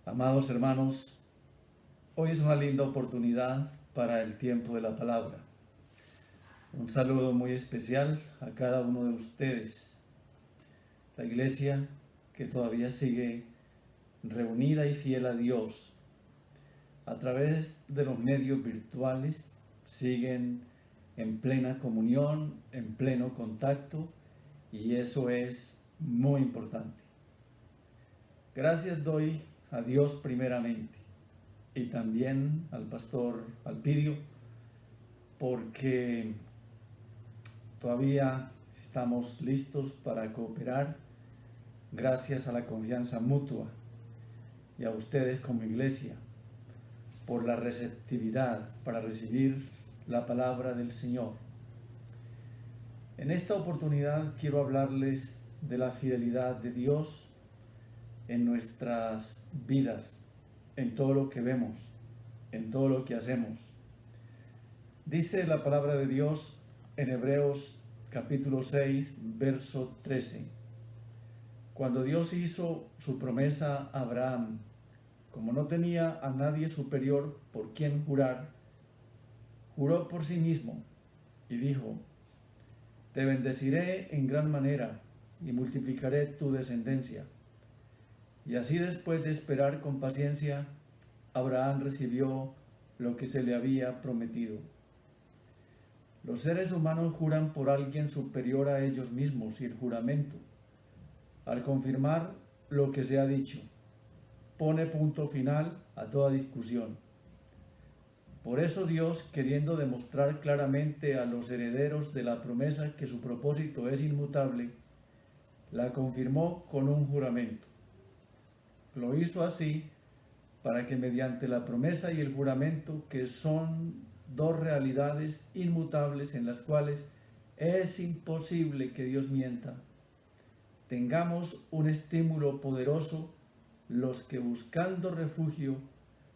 Amados hermanos, hoy es una linda oportunidad para el tiempo de la palabra. Un saludo muy especial a cada uno de ustedes. La iglesia que todavía sigue reunida y fiel a Dios a través de los medios virtuales, siguen en plena comunión, en pleno contacto, y eso es muy importante. Gracias doy a Dios primeramente y también al pastor Alpidio, porque todavía estamos listos para cooperar gracias a la confianza mutua, y a ustedes como iglesia por la receptividad para recibir la palabra del Señor. En esta oportunidad quiero hablarles de la fidelidad de Dios en nuestras vidas, en todo lo que vemos, en todo lo que hacemos. Dice la palabra de Dios en Hebreos capítulo 6, verso 13. Cuando Dios hizo su promesa a Abraham, como no tenía a nadie superior por quien jurar, juró por sí mismo y dijo: te bendeciré en gran manera y multiplicaré tu descendencia. Y así, después de esperar con paciencia, Abraham recibió lo que se le había prometido. Los seres humanos juran por alguien superior a ellos mismos, y el juramento, al confirmar lo que se ha dicho, pone punto final a toda discusión. Por eso Dios, queriendo demostrar claramente a los herederos de la promesa que su propósito es inmutable, la confirmó con un juramento. Lo hizo así para que mediante la promesa y el juramento, que son dos realidades inmutables en las cuales es imposible que Dios mienta, tengamos un estímulo poderoso los que, buscando refugio,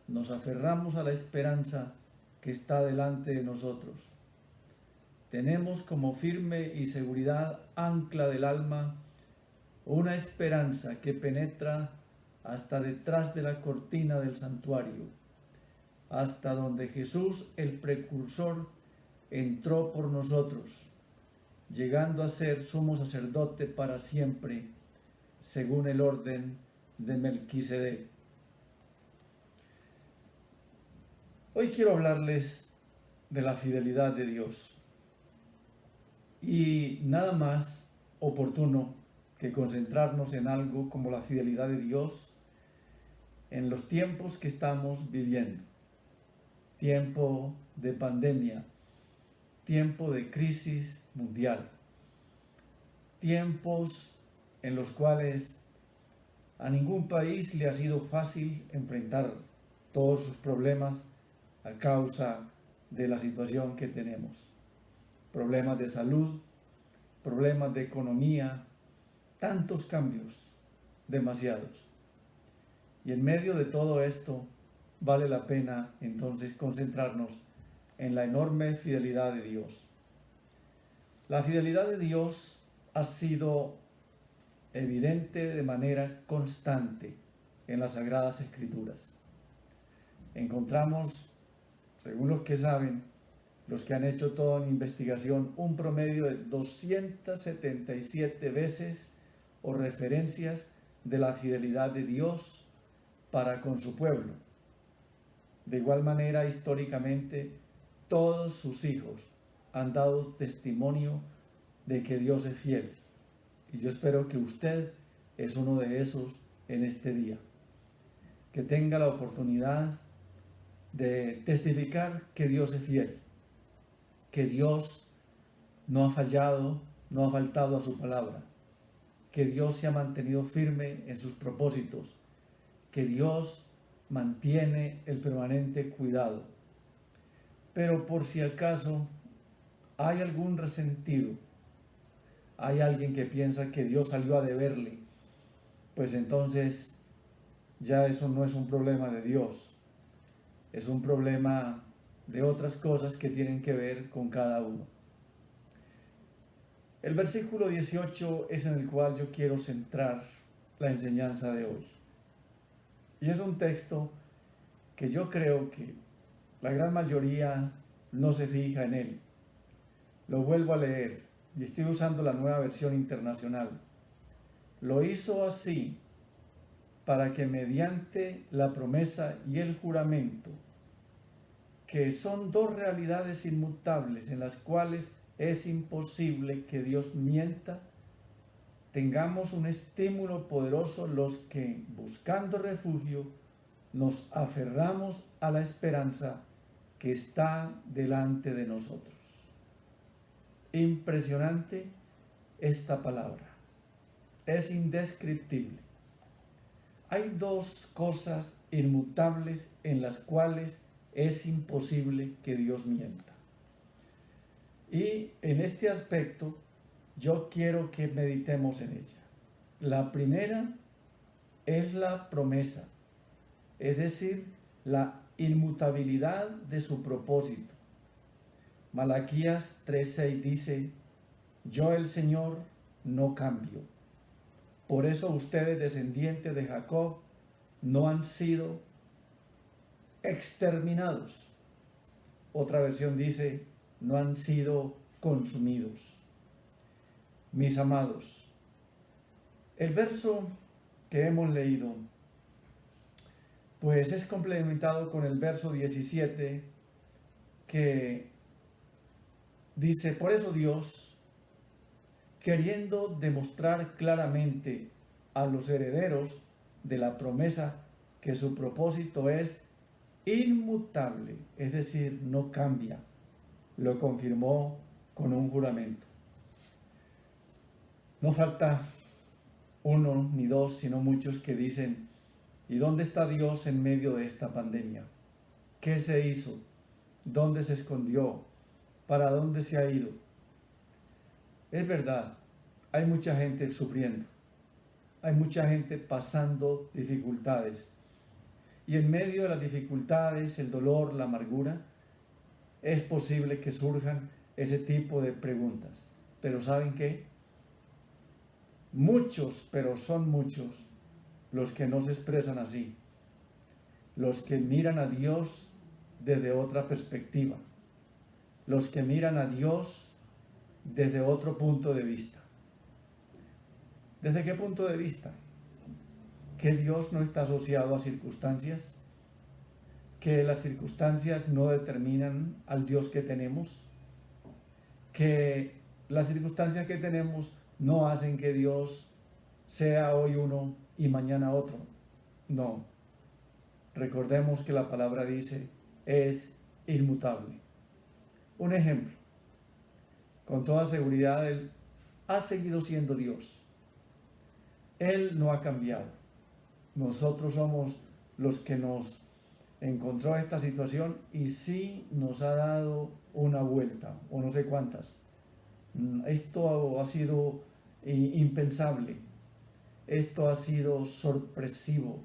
nos aferramos a la esperanza que está delante de nosotros. Tenemos como firme y seguridad ancla del alma una esperanza que penetra hasta detrás de la cortina del santuario, hasta donde Jesús, el precursor, entró por nosotros, llegando a ser sumo sacerdote para siempre, según el orden de Melquisedec. Hoy quiero hablarles de la fidelidad de Dios, y nada más oportuno que concentrarnos en algo como la fidelidad de Dios en los tiempos que estamos viviendo. Tiempo de pandemia, tiempo de crisis mundial, tiempos en los cuales a ningún país le ha sido fácil enfrentar todos sus problemas a causa de la situación que tenemos. Problemas de salud, problemas de economía, tantos cambios, demasiados. Y en medio de todo esto, vale la pena entonces concentrarnos en la enorme fidelidad de Dios. La fidelidad de Dios ha sido evidente de manera constante en las Sagradas Escrituras. Encontramos, según los que saben, los que han hecho toda una investigación, un promedio de 277 veces o referencias de la fidelidad de Dios para con su pueblo. De igual manera, históricamente, todos sus hijos han dado testimonio de que Dios es fiel. Y yo espero que usted es uno de esos en este día, que tenga la oportunidad de testificar que Dios es fiel, que Dios no ha fallado, no ha faltado a su palabra, que Dios se ha mantenido firme en sus propósitos, que Dios mantiene el permanente cuidado. Pero por si acaso hay algún resentido, hay alguien que piensa que Dios salió a deberle, pues entonces ya eso no es un problema de Dios, es un problema de otras cosas que tienen que ver con cada uno. El versículo 18 es en el cual yo quiero centrar la enseñanza de hoy. Y es un texto que yo creo que la gran mayoría no se fija en él. Lo vuelvo a leer y estoy usando la Nueva Versión Internacional. Lo hizo así para que mediante la promesa y el juramento, que son dos realidades inmutables en las cuales es imposible que Dios mienta, tengamos un estímulo poderoso los que, buscando refugio, nos aferramos a la esperanza que está delante de nosotros. Impresionante esta palabra. Es indescriptible. Hay dos cosas inmutables en las cuales es imposible que Dios mienta. Y en este aspecto yo quiero que meditemos en ella. La primera es la promesa, es decir, la inmutabilidad de su propósito. Malaquías 3:6 dice: yo el Señor no cambio. Por eso ustedes, descendientes de Jacob, no han sido exterminados. Otra versión dice: no han sido consumidos. Mis amados, el verso que hemos leído pues es complementado con el verso 17 que dice: por eso Dios, queriendo demostrar claramente a los herederos de la promesa que su propósito es inmutable, es decir, no cambia, lo confirmó con un juramento. No falta uno ni dos, sino muchos que dicen: ¿y dónde está Dios en medio de esta pandemia? ¿Qué se hizo? ¿Dónde se escondió? ¿Para dónde se ha ido? Es verdad, hay mucha gente sufriendo, hay mucha gente pasando dificultades. Y en medio de las dificultades, el dolor, la amargura, es posible que surjan ese tipo de preguntas. Pero ¿saben qué? Muchos, pero son muchos, los que no se expresan así, los que miran a Dios desde otra perspectiva, los que miran a Dios desde otro punto de vista. ¿Desde qué punto de vista? Que Dios no está asociado a circunstancias, que las circunstancias no determinan al Dios que tenemos, que las circunstancias que tenemos no hacen que Dios sea hoy uno y mañana otro. No. Recordemos que la palabra dice: es inmutable. Un ejemplo. Con toda seguridad, Él ha seguido siendo Dios. Él no ha cambiado. Nosotros somos los que nos encontró esta situación y sí nos ha dado una vuelta, o no sé cuántas. Esto ha sido impensable. Esto ha sido sorpresivo.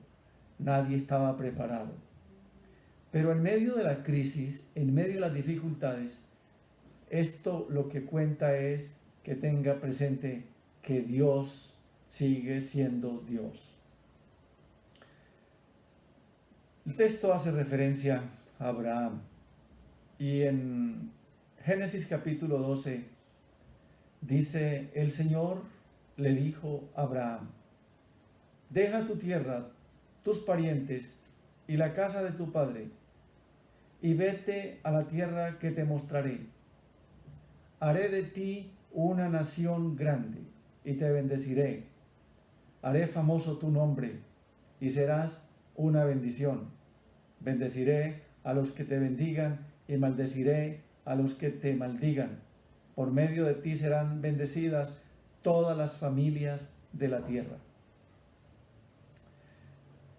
Nadie estaba preparado. Pero en medio de la crisis, en medio de las dificultades, esto lo que cuenta es que tenga presente que Dios sigue siendo Dios. El texto hace referencia a Abraham y en Génesis capítulo 12 dice: el Señor le dijo a Abraham: deja tu tierra, tus parientes y la casa de tu padre, y vete a la tierra que te mostraré. Haré de ti una nación grande y te bendeciré. Haré famoso tu nombre y serás una bendición. Bendeciré a los que te bendigan y maldeciré a los que te maldigan. Por medio de ti serán bendecidas todas las familias de la tierra.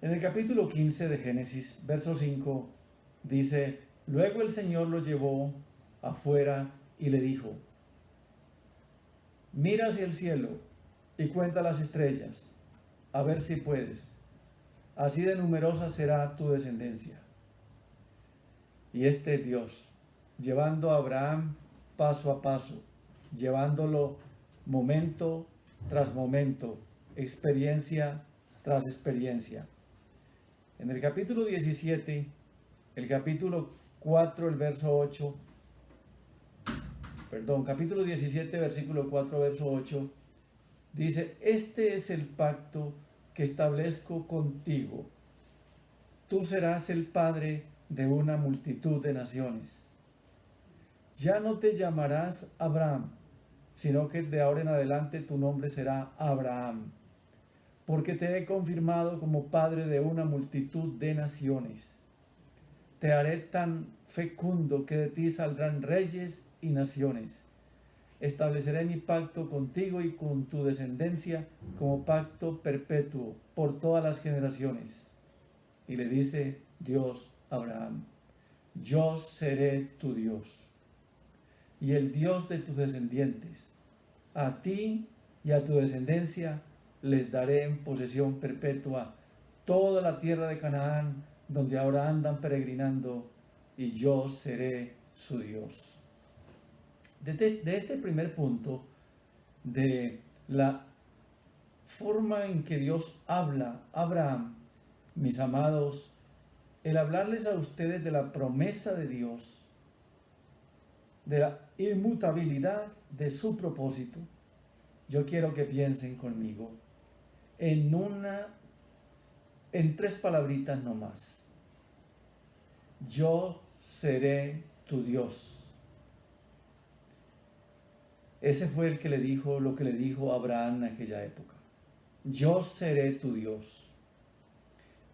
En el capítulo 15 de Génesis, verso 5, dice: luego el Señor lo llevó afuera y le dijo: mira hacia el cielo y cuenta las estrellas, a ver si puedes. Así de numerosa será tu descendencia. Y este Dios, llevando a Abraham paso a paso, llevándolo momento tras momento, experiencia tras experiencia. En el capítulo 17, el capítulo 4, el verso 8, capítulo 17, versículo 4, verso 8, dice: este es el pacto que establezco contigo. Tú serás el padre de una multitud de naciones. Ya no te llamarás Abraham, sino que de ahora en adelante tu nombre será Abraham, porque te he confirmado como padre de una multitud de naciones. Te haré tan fecundo que de ti saldrán reyes y naciones. Estableceré mi pacto contigo y con tu descendencia como pacto perpetuo por todas las generaciones. Y le dice Dios a Abraham: yo seré tu Dios y el Dios de tus descendientes. A ti y a tu descendencia les daré en posesión perpetua toda la tierra de Canaán, donde ahora andan peregrinando, y yo seré su Dios. De este primer punto, de la forma en que Dios habla a Abraham, mis amados, el hablarles a ustedes de la promesa de Dios, de la inmutabilidad de su propósito, yo quiero que piensen conmigo en tres palabritas no más. Yo seré tu Dios. Ese fue el que le dijo lo que le dijo a Abraham en aquella época. Yo seré tu Dios.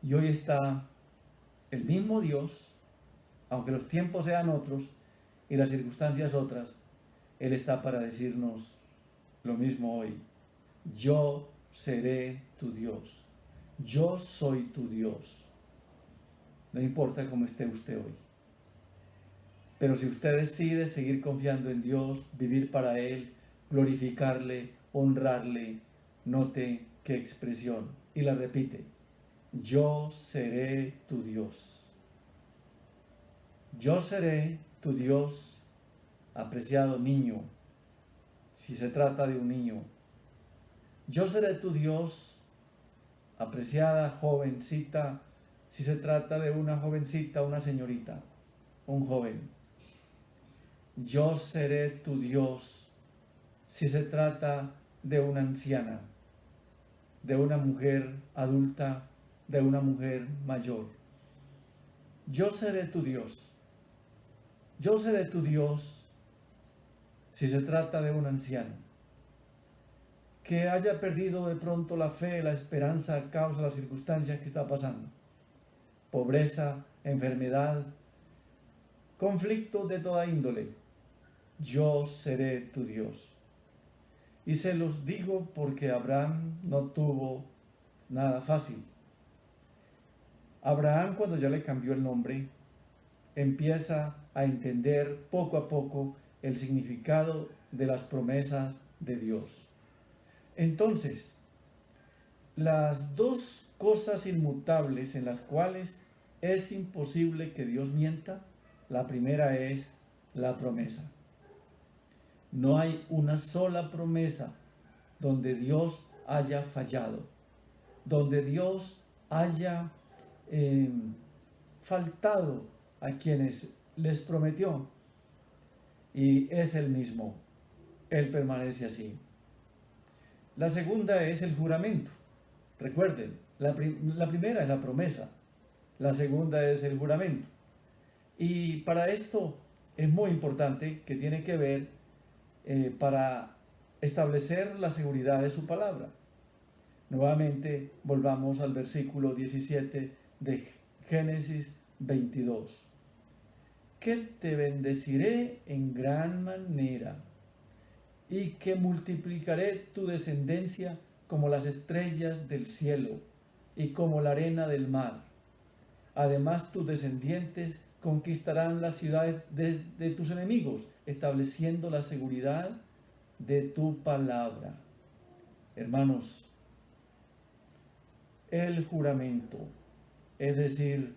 Y hoy está el mismo Dios, aunque los tiempos sean otros y las circunstancias otras, Él está para decirnos lo mismo hoy. Yo seré tu Dios. Yo soy tu Dios. No importa cómo esté usted hoy. Pero si usted decide seguir confiando en Dios, vivir para Él, glorificarle, honrarle, note qué expresión. Y la repite: yo seré tu Dios. Yo seré tu Dios, apreciado niño, si se trata de un niño. Yo seré tu Dios, apreciada jovencita, si se trata de una jovencita, una señorita, un joven. Yo seré tu Dios, si se trata de una anciana, de una mujer adulta, de una mujer mayor. Yo seré tu Dios. Yo seré tu Dios si se trata de un anciano que haya perdido de pronto la fe, la esperanza a causa de las circunstancias que está pasando. Pobreza, enfermedad, conflictos de toda índole. Yo seré tu Dios. Y se los digo porque Abraham no tuvo nada fácil. Abraham, cuando ya le cambió el nombre, empieza a entender poco a poco el significado de las promesas de Dios. Entonces, las dos cosas inmutables en las cuales es imposible que Dios mienta, la primera es la promesa. No hay una sola promesa donde Dios haya fallado, donde Dios haya faltado a quienes les prometió. Y es el mismo. Él permanece así. La segunda es el juramento. Recuerden, la primera es la promesa. La segunda es el juramento. Y para esto es muy importante que tiene que ver para establecer la seguridad de su palabra. Nuevamente volvamos al versículo 17 de Génesis 22. Que te bendeciré en gran manera y que multiplicaré tu descendencia como las estrellas del cielo y como la arena del mar. Además, tus descendientes conquistarán las ciudades de tus enemigos, estableciendo la seguridad de tu palabra. Hermanos, el juramento, es decir,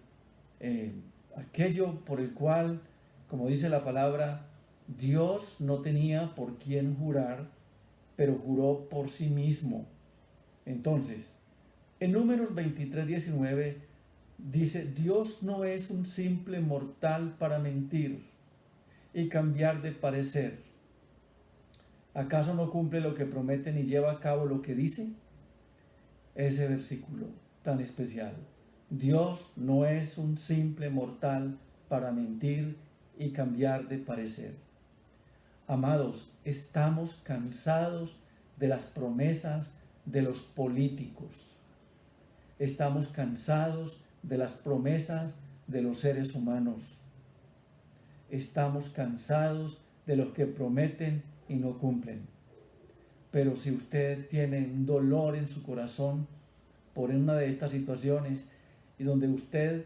aquello por el cual, como dice la palabra, Dios no tenía por quién jurar, pero juró por sí mismo. Entonces, en Números 23:19 Dice, Dios no es un simple mortal para mentir y cambiar de parecer. ¿Acaso no cumple lo que promete ni lleva a cabo lo que dice? Ese versículo tan especial. Dios no es un simple mortal para mentir y cambiar de parecer. Amados, estamos cansados de las promesas de los políticos. Estamos cansados de las promesas de los seres humanos. Estamos cansados de los que prometen y no cumplen. Pero si usted tiene un dolor en su corazón por una de estas situaciones y donde usted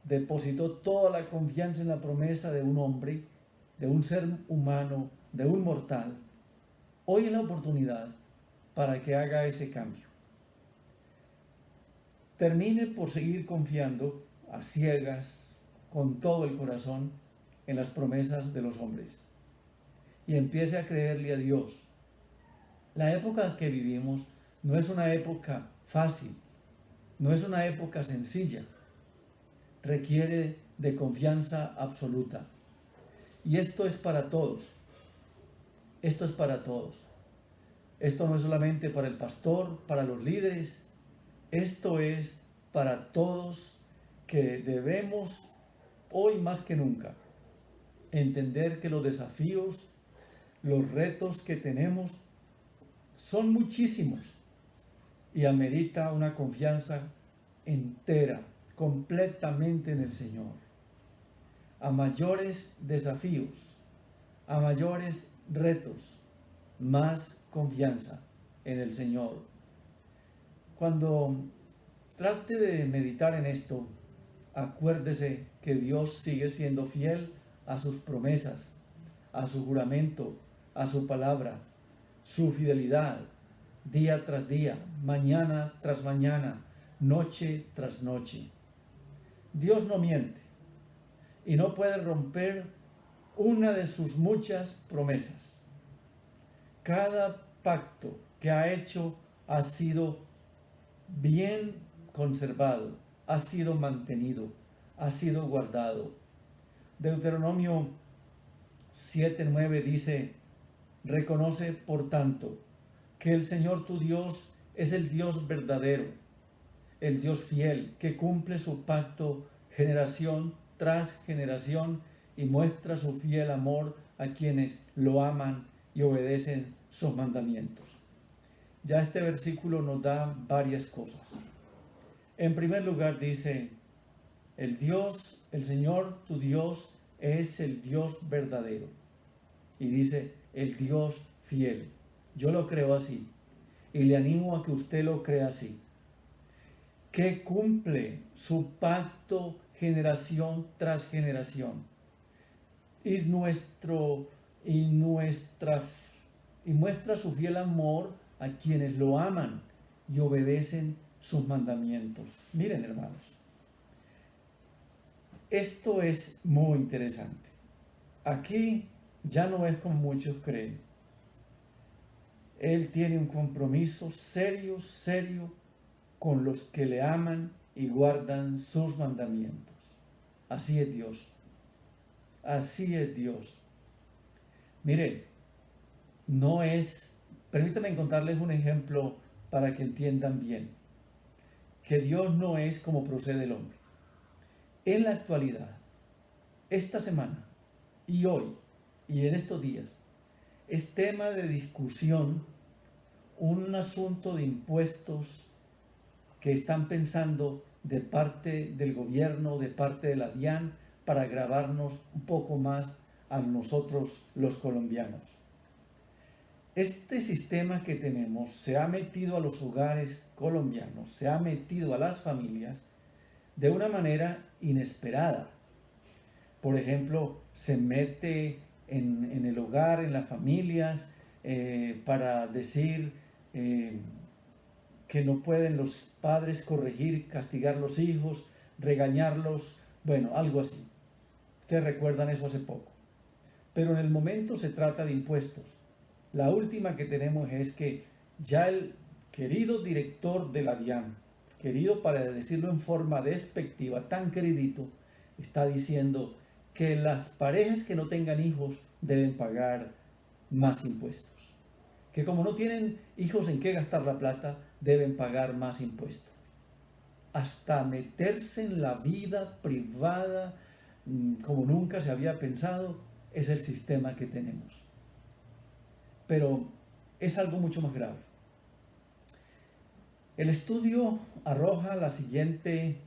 depositó toda la confianza en la promesa de un hombre, de un ser humano, de un mortal, hoy es la oportunidad para que haga ese cambio. Termine por seguir confiando a ciegas, con todo el corazón, en las promesas de los hombres. Y empiece a creerle a Dios. La época que vivimos no es una época fácil, no es una época sencilla. Requiere de confianza absoluta. Y esto es para todos. Esto es para todos. Esto no es solamente para el pastor, para los líderes. Esto es para todos que debemos, hoy más que nunca, entender que los desafíos, los retos que tenemos son muchísimos y amerita una confianza entera, completamente en el Señor. A mayores desafíos, a mayores retos, más confianza en el Señor. Cuando trate de meditar en esto, acuérdese que Dios sigue siendo fiel a sus promesas, a su juramento, a su palabra, su fidelidad, día tras día, mañana tras mañana, noche tras noche. Dios no miente y no puede romper una de sus muchas promesas. Cada pacto que ha hecho ha sido bien conservado, ha sido mantenido, ha sido guardado. Deuteronomio 7:9 dice, reconoce por tanto que el Señor tu Dios es el Dios verdadero, el Dios fiel, que cumple su pacto generación tras generación y muestra su fiel amor a quienes lo aman y obedecen sus mandamientos. Ya este versículo nos da varias cosas. En primer lugar dice, el Señor tu Dios es el Dios verdadero. Y dice, el Dios fiel. Yo lo creo así. Y le animo a que usted lo crea así. Que cumple su pacto generación tras generación. Y muestra su fiel amor a quienes lo aman y obedecen sus mandamientos. Miren, hermanos, esto es muy interesante. Aquí ya no es como muchos creen. Él tiene un compromiso serio con los que le aman y guardan sus mandamientos. Así es Dios. Así es Dios. Mire, permítanme contarles un ejemplo para que entiendan bien, que Dios no es como procede el hombre. En la actualidad, esta semana y hoy y en estos días, es tema de discusión un asunto de impuestos que están pensando de parte del gobierno, de parte de la DIAN, para gravarnos un poco más a nosotros los colombianos. Este sistema que tenemos se ha metido a los hogares colombianos, se ha metido a las familias de una manera inesperada. Por ejemplo, se mete en el hogar, en las familias, para decir que no pueden los padres corregir, castigar a los hijos, regañarlos, bueno, algo así. Ustedes recuerdan eso hace poco. Pero en el momento se trata de impuestos. La última que tenemos es que ya el querido director de la DIAN, querido, para decirlo en forma despectiva, tan queridito, está diciendo que las parejas que no tengan hijos deben pagar más impuestos. Que como no tienen hijos en qué gastar la plata, deben pagar más impuestos. Hasta meterse en la vida privada como nunca se había pensado, es el sistema que tenemos. Pero es algo mucho más grave. El estudio arroja la siguiente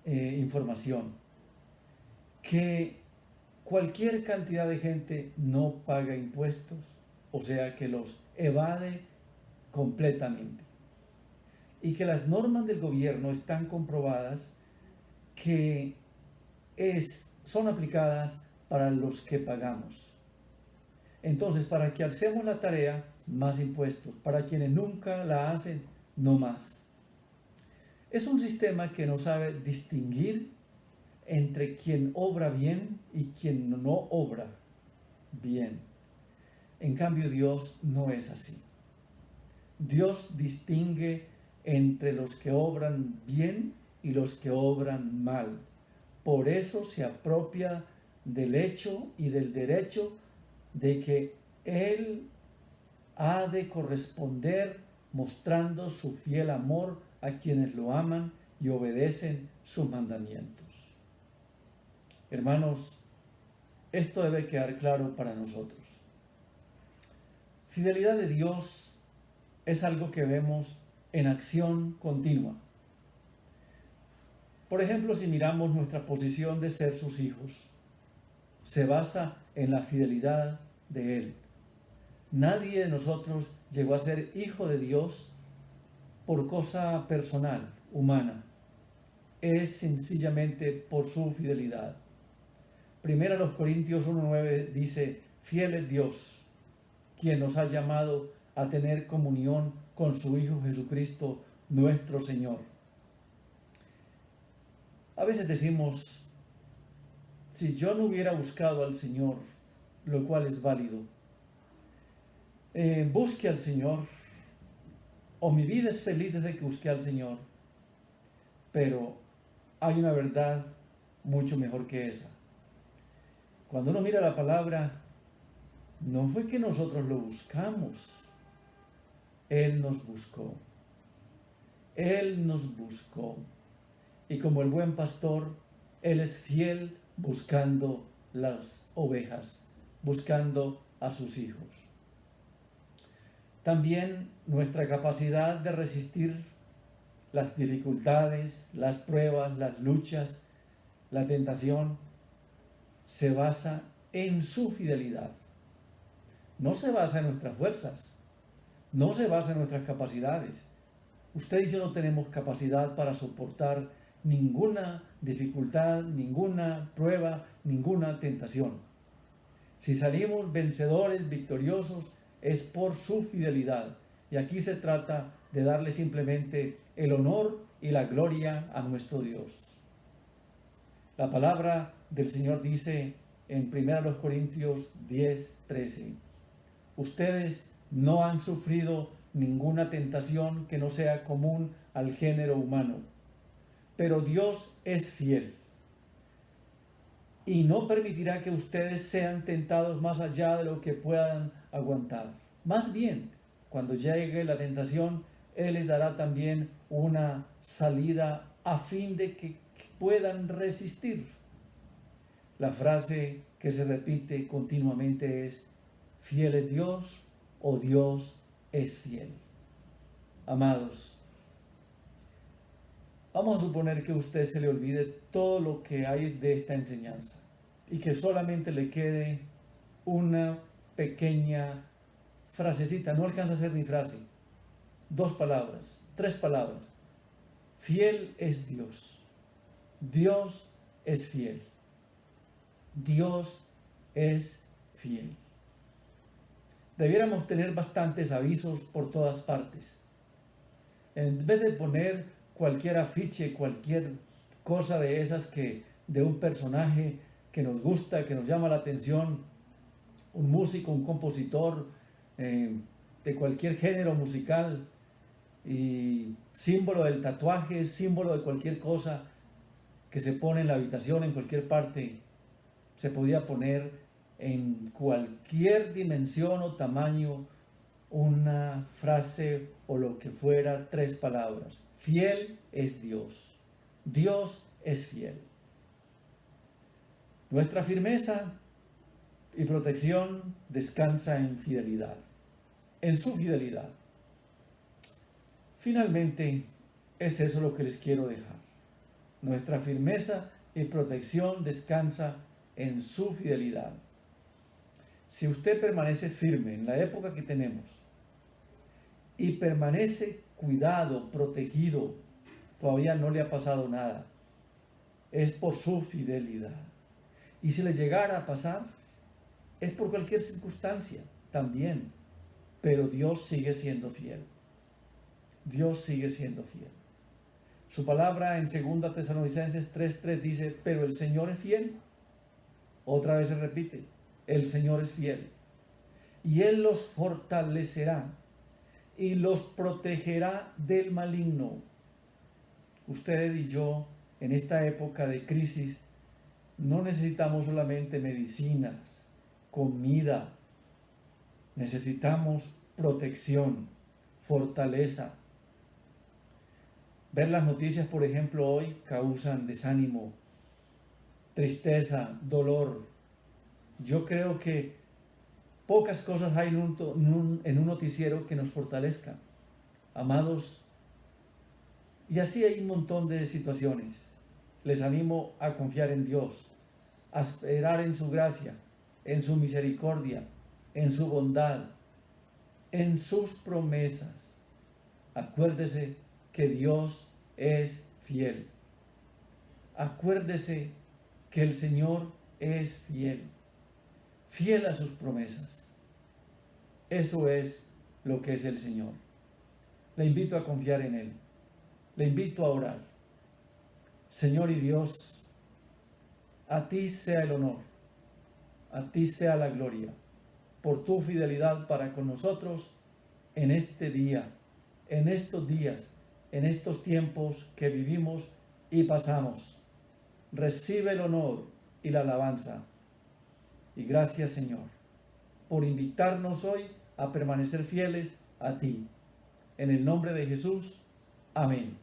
información, que cualquier cantidad de gente no paga impuestos, o sea que los evade completamente. Y que las normas del gobierno están comprobadas que son aplicadas para los que pagamos. Entonces, para que hacemos la tarea, más impuestos. Para quienes nunca la hacen, no más. Es un sistema que no sabe distinguir entre quien obra bien y quien no obra bien. En cambio, Dios no es así. Dios distingue entre los que obran bien y los que obran mal. Por eso se apropia del hecho y del derecho de que Él ha de corresponder mostrando su fiel amor a quienes lo aman y obedecen sus mandamientos. Hermanos, esto debe quedar claro para nosotros. Fidelidad de Dios es algo que vemos en acción continua. Por ejemplo, si miramos nuestra posición de ser sus hijos, se basa en la fidelidad de Él. Nadie de nosotros llegó a ser hijo de Dios por cosa personal, humana. Es sencillamente por su fidelidad. Primera los Corintios 1:9 dice, fiel es Dios, quien nos ha llamado a tener comunión con su Hijo Jesucristo, nuestro Señor. A veces decimos, si yo no hubiera buscado al Señor, lo cual es válido, busque al Señor, o mi vida es feliz desde que busqué al Señor, pero hay una verdad mucho mejor que esa. Cuando uno mira la palabra, no fue que nosotros lo buscamos, Él nos buscó. Él nos buscó. Y como el buen pastor, Él es fiel buscando las ovejas, buscando a sus hijos. También nuestra capacidad de resistir las dificultades, las pruebas, las luchas, la tentación, se basa en su fidelidad. No se basa en nuestras fuerzas, no se basa en nuestras capacidades. Usted y yo no tenemos capacidad para soportar ninguna dificultad, ninguna prueba, ninguna tentación. Si salimos vencedores, victoriosos, es por su fidelidad. Y aquí se trata de darle simplemente el honor y la gloria a nuestro Dios. La palabra del Señor dice en 1 Corintios 10:13, ustedes no han sufrido ninguna tentación que no sea común al género humano, pero Dios es fiel y no permitirá que ustedes sean tentados más allá de lo que puedan aguantar. Más bien, cuando llegue la tentación, Él les dará también una salida a fin de que puedan resistir. La frase que se repite continuamente es, fiel es Dios o Dios es fiel. Amados, vamos a suponer que a usted se le olvide todo lo que hay de esta enseñanza y que solamente le quede una pequeña frasecita, no alcanza a ser ni frase, 2 palabras, 3 palabras. Fiel es Dios. Dios es fiel. Dios es fiel. Debiéramos tener bastantes avisos por todas partes. En vez de poner cualquier afiche, cualquier cosa de esas de un personaje que nos gusta, que nos llama la atención, un músico, un compositor, de cualquier género musical, y símbolo del tatuaje, símbolo de cualquier cosa que se pone en la habitación, en cualquier parte. Se podía poner en cualquier dimensión o tamaño una frase o lo que fuera, 3 palabras. Fiel es Dios. Dios es fiel. Nuestra firmeza y protección descansa en fidelidad, en su fidelidad. Finalmente, es eso lo que les quiero dejar. Nuestra firmeza y protección descansa en su fidelidad. Si usted permanece firme en la época que tenemos y permanece cuidado, protegido, todavía no le ha pasado nada, es por su fidelidad. Y si le llegara a pasar, es por cualquier circunstancia también, pero Dios sigue siendo fiel. Dios sigue siendo fiel. Su palabra en 2 Tesalonicenses 3:3 dice, pero el Señor es fiel. Otra vez se repite, el Señor es fiel. Y Él los fortalecerá y los protegerá del maligno. Usted y yo, en esta época de crisis, no necesitamos solamente medicinas, comida. Necesitamos protección, fortaleza. Ver las noticias, por ejemplo, hoy causan desánimo, tristeza, dolor. Yo creo que pocas cosas hay en un noticiero que nos fortalezca. Amados, y así hay un montón de situaciones. Les animo a confiar en Dios, a esperar en su gracia, en su misericordia, en su bondad, en sus promesas. Acuérdese que Dios es fiel. Acuérdese que el Señor es fiel, fiel a sus promesas. Eso es lo que es el Señor. Le invito a confiar en Él. Le invito a orar. Señor y Dios, a ti sea el honor, a ti sea la gloria, por tu fidelidad para con nosotros en este día, en estos días, en estos tiempos que vivimos y pasamos. Recibe el honor y la alabanza. Y gracias, Señor, por invitarnos hoy a permanecer fieles a ti. En el nombre de Jesús. Amén.